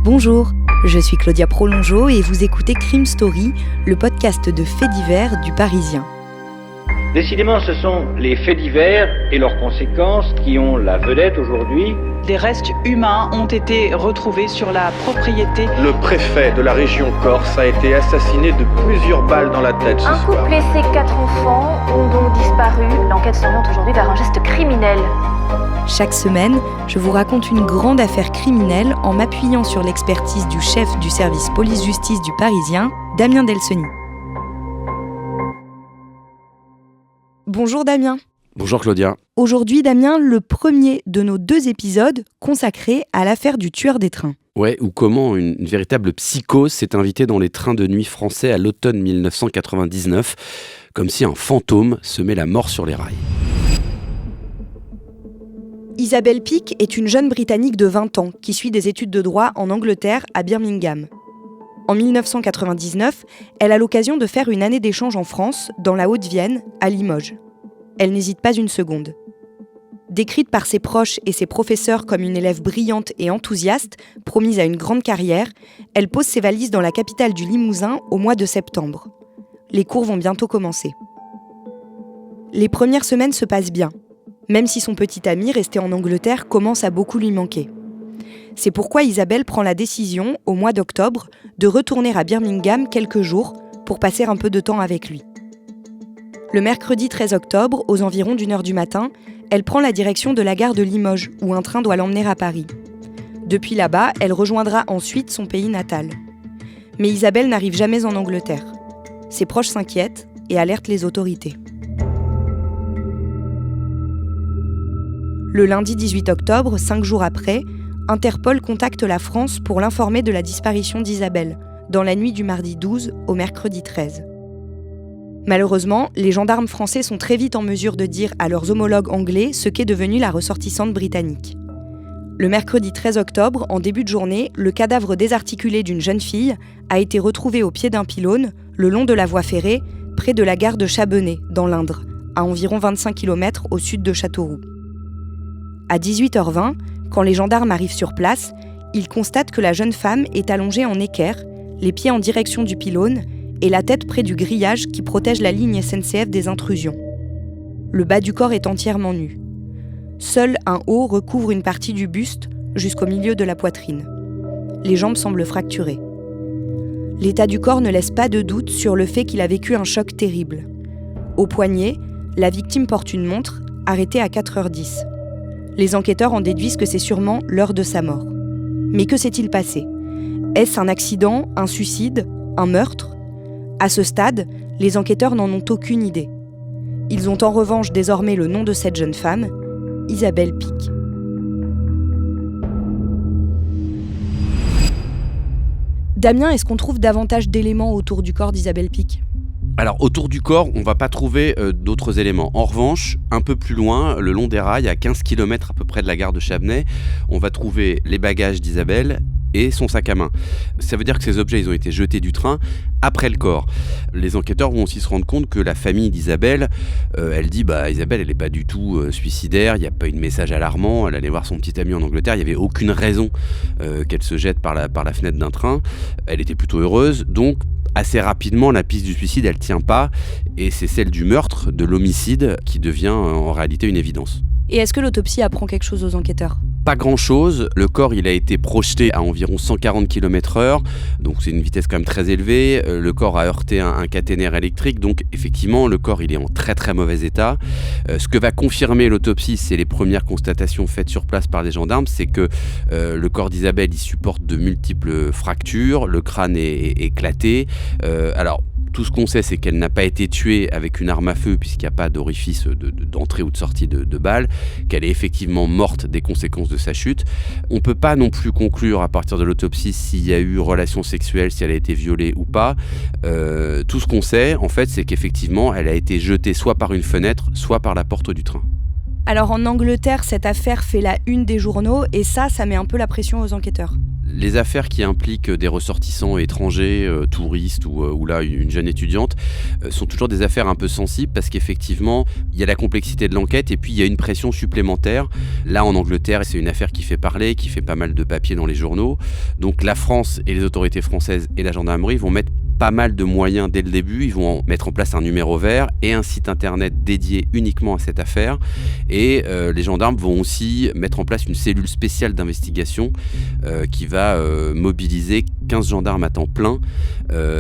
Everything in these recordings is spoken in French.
Bonjour, je suis Claudia Prolongeau et vous écoutez Crime Story, le podcast de faits divers du Parisien. Décidément, ce sont les faits divers et leurs conséquences qui ont la vedette aujourd'hui. Des restes humains ont été retrouvés sur la propriété. Le préfet de la région Corse a été assassiné de plusieurs balles dans la tête ce soir. Un couple et ses 4 enfants ont donc disparu. L'enquête s'oriente aujourd'hui vers un geste criminel. Chaque semaine, je vous raconte une grande affaire criminelle en m'appuyant sur l'expertise du chef du service police-justice du Parisien, Damien Delseny. Bonjour Damien. Bonjour Claudia. Aujourd'hui Damien, le premier de nos 2 épisodes consacrés à l'affaire du tueur des trains. Ouais, ou comment une véritable psychose s'est invitée dans les trains de nuit français à l'automne 1999, comme si un fantôme semait la mort sur les rails. Isabelle Peake est une jeune Britannique de 20 ans qui suit des études de droit en Angleterre à Birmingham. En 1999, elle a l'occasion de faire une année d'échange en France, dans la Haute-Vienne, à Limoges. Elle n'hésite pas une seconde. Décrite par ses proches et ses professeurs comme une élève brillante et enthousiaste, promise à une grande carrière, elle pose ses valises dans la capitale du Limousin au mois de septembre. Les cours vont bientôt commencer. Les premières semaines se passent bien, même si son petit ami, resté en Angleterre, commence à beaucoup lui manquer. C'est pourquoi Isabelle prend la décision, au mois d'octobre, de retourner à Birmingham quelques jours pour passer un peu de temps avec lui. Le mercredi 13 octobre, aux environs d'1h du matin, elle prend la direction de la gare de Limoges, où un train doit l'emmener à Paris. Depuis là-bas, elle rejoindra ensuite son pays natal. Mais Isabelle n'arrive jamais en Angleterre. Ses proches s'inquiètent et alertent les autorités. Le lundi 18 octobre, 5 jours après, Interpol contacte la France pour l'informer de la disparition d'Isabelle, dans la nuit du mardi 12 au mercredi 13. Malheureusement, les gendarmes français sont très vite en mesure de dire à leurs homologues anglais ce qu'est devenue la ressortissante britannique. Le mercredi 13 octobre, en début de journée, le cadavre désarticulé d'une jeune fille a été retrouvé au pied d'un pylône, le long de la voie ferrée, près de la gare de Chabenay, dans l'Indre, à environ 25 km au sud de Châteauroux. À 18h20, quand les gendarmes arrivent sur place, ils constatent que la jeune femme est allongée en équerre, les pieds en direction du pylône et la tête près du grillage qui protège la ligne SNCF des intrusions. Le bas du corps est entièrement nu. Seul un haut recouvre une partie du buste jusqu'au milieu de la poitrine. Les jambes semblent fracturées. L'état du corps ne laisse pas de doute sur le fait qu'il a vécu un choc terrible. Au poignet, la victime porte une montre arrêtée à 4h10. Les enquêteurs en déduisent que c'est sûrement l'heure de sa mort. Mais que s'est-il passé ? Est-ce un accident, un suicide, un meurtre ? À ce stade, les enquêteurs n'en ont aucune idée. Ils ont en revanche désormais le nom de cette jeune femme, Isabelle Peake. Damien, est-ce qu'on trouve davantage d'éléments autour du corps d'Isabelle Peake ? Alors, autour du corps, on ne va pas trouver d'autres éléments. En revanche, un peu plus loin, le long des rails, à 15 km à peu près de la gare de Chabenay, on va trouver les bagages d'Isabelle et son sac à main. Ça veut dire que ces objets, ils ont été jetés du train après le corps. Les enquêteurs vont aussi se rendre compte que la famille d'Isabelle, elle dit Isabelle, elle n'est pas du tout suicidaire, il n'y a pas eu de message alarmant, elle allait voir son petit ami en Angleterre, il n'y avait aucune raison qu'elle se jette par la fenêtre d'un train. Elle était plutôt heureuse, donc assez rapidement, la piste du suicide, elle tient pas, et c'est celle du meurtre, de l'homicide, qui devient en réalité une évidence. Et est-ce que l'autopsie apprend quelque chose aux enquêteurs ? Pas grand-chose. Le corps, il a été projeté à environ 140 km/h, donc c'est une vitesse quand même très élevée. Le corps a heurté un caténaire électrique, donc effectivement, le corps, il est en très très mauvais état. Ce que va confirmer l'autopsie, c'est les premières constatations faites sur place par les gendarmes, c'est que le corps d'Isabelle, il supporte de multiples fractures, le crâne est éclaté. Alors, tout ce qu'on sait, c'est qu'elle n'a pas été tuée avec une arme à feu, puisqu'il n'y a pas d'orifice d'entrée ou de sortie de balles, qu'elle est effectivement morte des conséquences de sa chute. On ne peut pas non plus conclure à partir de l'autopsie s'il y a eu relation sexuelle, si elle a été violée ou pas. Tout ce qu'on sait, en fait, c'est qu'effectivement, elle a été jetée soit par une fenêtre, soit par la porte du train. Alors en Angleterre, cette affaire fait la une des journaux et ça met un peu la pression aux enquêteurs. Les affaires qui impliquent des ressortissants étrangers, touristes ou là une jeune étudiante, sont toujours des affaires un peu sensibles parce qu'effectivement, il y a la complexité de l'enquête et puis il y a une pression supplémentaire. Là, en Angleterre, c'est une affaire qui fait parler, qui fait pas mal de papiers dans les journaux. Donc la France et les autorités françaises et la gendarmerie vont mettre pas mal de moyens dès le début. Ils vont mettre en place un numéro vert et un site internet dédié uniquement à cette affaire. Et les gendarmes vont aussi mettre en place une cellule spéciale d'investigation qui va mobiliser 15 gendarmes à temps plein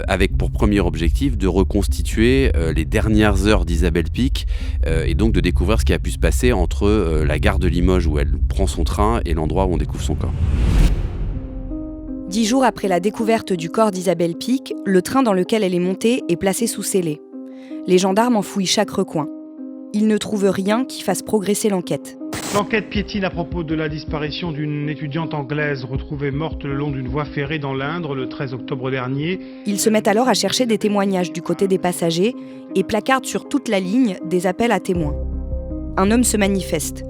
avec pour premier objectif de reconstituer les dernières heures d'Isabelle Pic et donc de découvrir ce qui a pu se passer entre la gare de Limoges où elle prend son train et l'endroit où on découvre son corps. 10 jours après la découverte du corps d'Isabelle Pic, le train dans lequel elle est montée est placé sous scellé. Les gendarmes en fouillent chaque recoin. Ils ne trouvent rien qui fasse progresser l'enquête. L'enquête piétine à propos de la disparition d'une étudiante anglaise retrouvée morte le long d'une voie ferrée dans l'Indre le 13 octobre dernier. Ils se mettent alors à chercher des témoignages du côté des passagers et placardent sur toute la ligne des appels à témoins. Un homme se manifeste.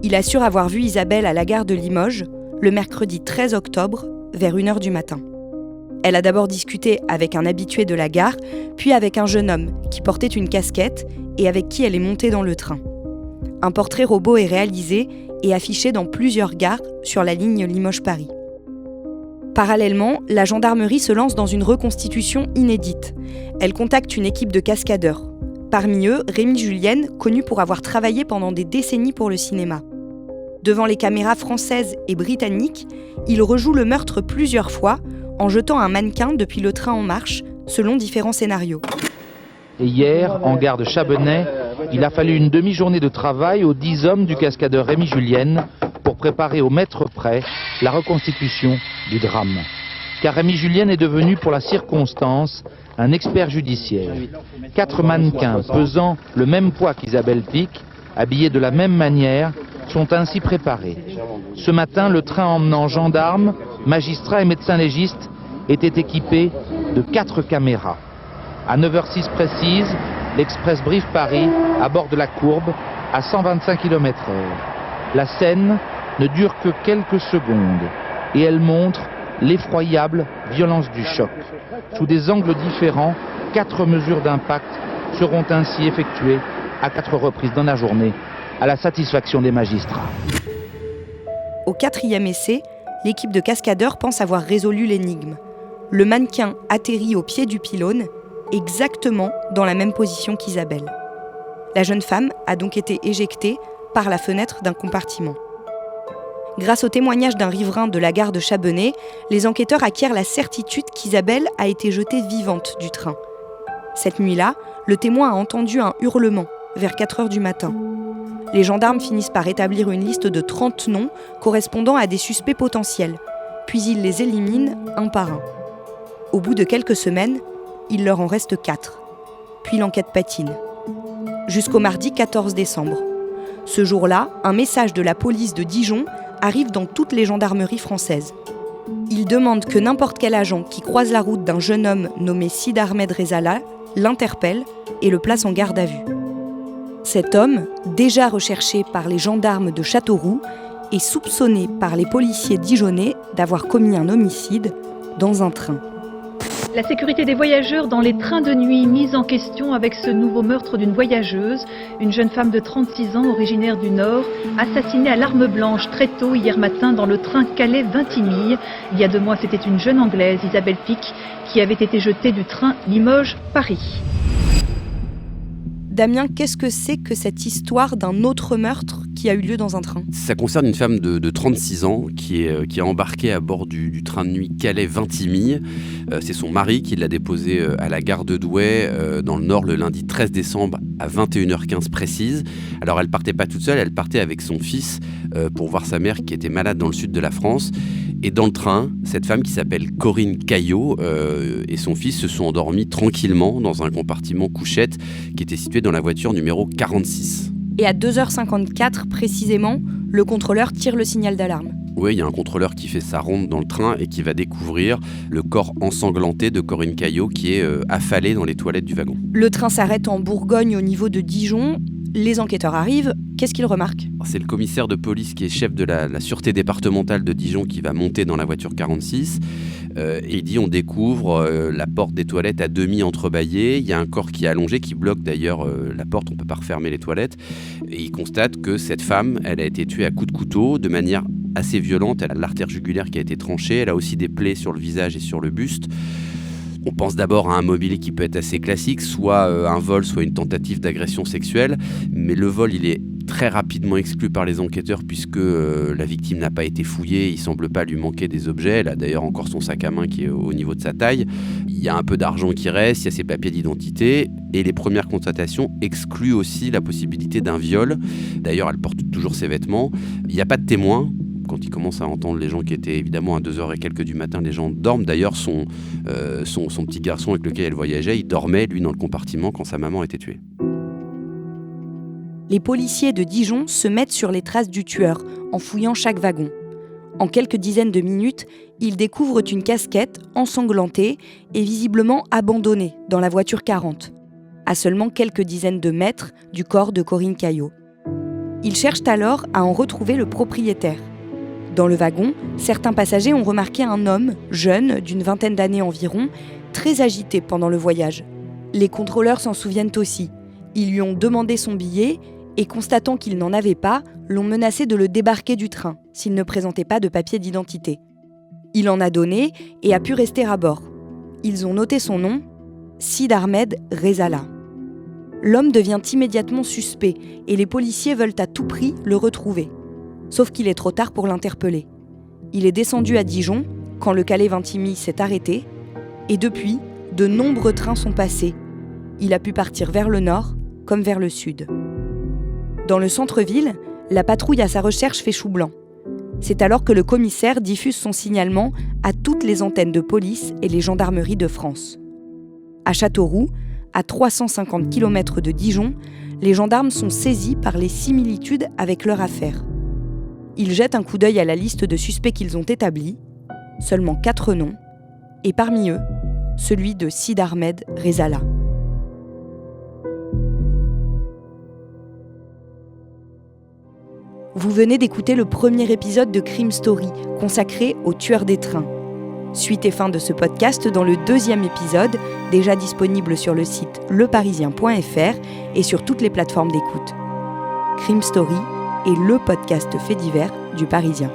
Il assure avoir vu Isabelle à la gare de Limoges le mercredi 13 octobre vers 1h du matin. Elle a d'abord discuté avec un habitué de la gare, puis avec un jeune homme qui portait une casquette et avec qui elle est montée dans le train. Un portrait robot est réalisé et affiché dans plusieurs gares sur la ligne Limoges-Paris. Parallèlement, la gendarmerie se lance dans une reconstitution inédite. Elle contacte une équipe de cascadeurs. Parmi eux, Rémi Julienne, connu pour avoir travaillé pendant des décennies pour le cinéma. Devant les caméras françaises et britanniques, il rejoue le meurtre plusieurs fois en jetant un mannequin depuis le train en marche, selon différents scénarios. Et hier, en gare de Chabenay, il a fallu une demi-journée de travail aux 10 hommes du cascadeur Rémi Julienne pour préparer au mètre près la reconstitution du drame. Car Rémi Julienne est devenu, pour la circonstance, un expert judiciaire. 4 mannequins pesant le même poids qu'Isabelle Pic, habillés de la même manière, sont ainsi préparés. Ce matin, le train emmenant gendarmes, magistrats et médecins légistes était équipé de 4 caméras. À 9h06 précise, l'Express Brive Paris aborde la courbe à 125 km/h. La scène ne dure que quelques secondes et elle montre l'effroyable violence du choc. Sous des angles différents, 4 mesures d'impact seront ainsi effectuées à 4 reprises dans la journée, à la satisfaction des magistrats. Au 4e essai, l'équipe de cascadeurs pense avoir résolu l'énigme. Le mannequin atterrit au pied du pylône, exactement dans la même position qu'Isabelle. La jeune femme a donc été éjectée par la fenêtre d'un compartiment. Grâce au témoignage d'un riverain de la gare de Chabenay, les enquêteurs acquièrent la certitude qu'Isabelle a été jetée vivante du train. Cette nuit-là, le témoin a entendu un hurlement vers 4h du matin. Les gendarmes finissent par établir une liste de 30 noms correspondant à des suspects potentiels, puis ils les éliminent un par un. Au bout de quelques semaines, il leur en reste 4. Puis l'enquête patine. Jusqu'au mardi 14 décembre. Ce jour-là, un message de la police de Dijon arrive dans toutes les gendarmeries françaises. Il demande que n'importe quel agent qui croise la route d'un jeune homme nommé Sid Ahmed Rezala l'interpelle et le place en garde à vue. Cet homme, déjà recherché par les gendarmes de Châteauroux, est soupçonné par les policiers dijonnais d'avoir commis un homicide dans un train. La sécurité des voyageurs dans les trains de nuit mise en question avec ce nouveau meurtre d'une voyageuse, une jeune femme de 36 ans originaire du Nord, assassinée à l'arme blanche très tôt hier matin dans le train Calais-Vintimille. Il y a 2 mois, c'était une jeune Anglaise, Isabelle Pic, qui avait été jetée du train Limoges-Paris. Damien, qu'est-ce que c'est que cette histoire d'un autre meurtre qui a eu lieu dans un train ? Ça concerne une femme de 36 ans qui est embarquée à bord du train de nuit Calais-Vintimille. C'est son mari qui l'a déposée à la gare de Douai dans le Nord le lundi 13 décembre à 21h15 précise. Alors elle partait pas toute seule, elle partait avec son fils pour voir sa mère qui était malade dans le sud de la France. Et dans le train, cette femme qui s'appelle Corinne Caillot et son fils se sont endormis tranquillement dans un compartiment couchette qui était situé dans la voiture numéro 46. Et à 2h54 précisément, le contrôleur tire le signal d'alarme. Oui, il y a un contrôleur qui fait sa ronde dans le train et qui va découvrir le corps ensanglanté de Corinne Caillot qui est affalé dans les toilettes du wagon. Le train s'arrête en Bourgogne au niveau de Dijon. les enquêteurs arrivent, qu'est-ce qu'ils remarquent ? C'est le commissaire de police qui est chef de la sûreté départementale de Dijon qui va monter dans la voiture 46. Et il dit on découvre la porte des toilettes à demi entrebâillée. Il y a un corps qui est allongé, qui bloque d'ailleurs la porte, on ne peut pas refermer les toilettes. Et il constate que cette femme, elle a été tuée à coups de couteau de manière assez violente. Elle a l'artère jugulaire qui a été tranchée. Elle a aussi des plaies sur le visage et sur le buste. On pense d'abord à un mobile qui peut être assez classique, soit un vol, soit une tentative d'agression sexuelle. Mais le vol, il est très rapidement exclu par les enquêteurs puisque la victime n'a pas été fouillée. Il ne semble pas lui manquer des objets. Elle a d'ailleurs encore son sac à main qui est au niveau de sa taille. Il y a un peu d'argent qui reste, il y a ses papiers d'identité. Et les premières constatations excluent aussi la possibilité d'un viol. D'ailleurs, elle porte toujours ses vêtements. Il n'y a pas de témoins. Quand il commence à entendre les gens qui étaient évidemment à 2h et quelques du matin, les gens dorment. D'ailleurs, son petit garçon avec lequel elle voyageait, il dormait, lui, dans le compartiment quand sa maman était tuée. Les policiers de Dijon se mettent sur les traces du tueur en fouillant chaque wagon. En quelques dizaines de minutes, ils découvrent une casquette ensanglantée et visiblement abandonnée dans la voiture 40, à seulement quelques dizaines de mètres du corps de Corinne Caillot. Ils cherchent alors à en retrouver le propriétaire. Dans le wagon, certains passagers ont remarqué un homme, jeune, d'une vingtaine d'années environ, très agité pendant le voyage. Les contrôleurs s'en souviennent aussi. Ils lui ont demandé son billet et, constatant qu'il n'en avait pas, l'ont menacé de le débarquer du train s'il ne présentait pas de papier d'identité. Il en a donné et a pu rester à bord. Ils ont noté son nom, Sid Ahmed Rezala. L'homme devient immédiatement suspect et les policiers veulent à tout prix le retrouver. Sauf qu'il est trop tard pour l'interpeller. Il est descendu à Dijon quand le Calais Vintimille s'est arrêté et depuis, de nombreux trains sont passés. Il a pu partir vers le nord comme vers le sud. Dans le centre-ville, la patrouille à sa recherche fait chou blanc. C'est alors que le commissaire diffuse son signalement à toutes les antennes de police et les gendarmeries de France. À Châteauroux, à 350 km de Dijon, les gendarmes sont saisis par les similitudes avec leur affaire. Ils jettent un coup d'œil à la liste de suspects qu'ils ont établis, seulement 4 noms, et parmi eux, celui de Sid Ahmed Rezala. Vous venez d'écouter le premier épisode de Crime Story, consacré aux tueurs des trains. Suite et fin de ce podcast dans le 2e épisode, déjà disponible sur le site leparisien.fr et sur toutes les plateformes d'écoute. Crime Story est le podcast fait divers du Parisien.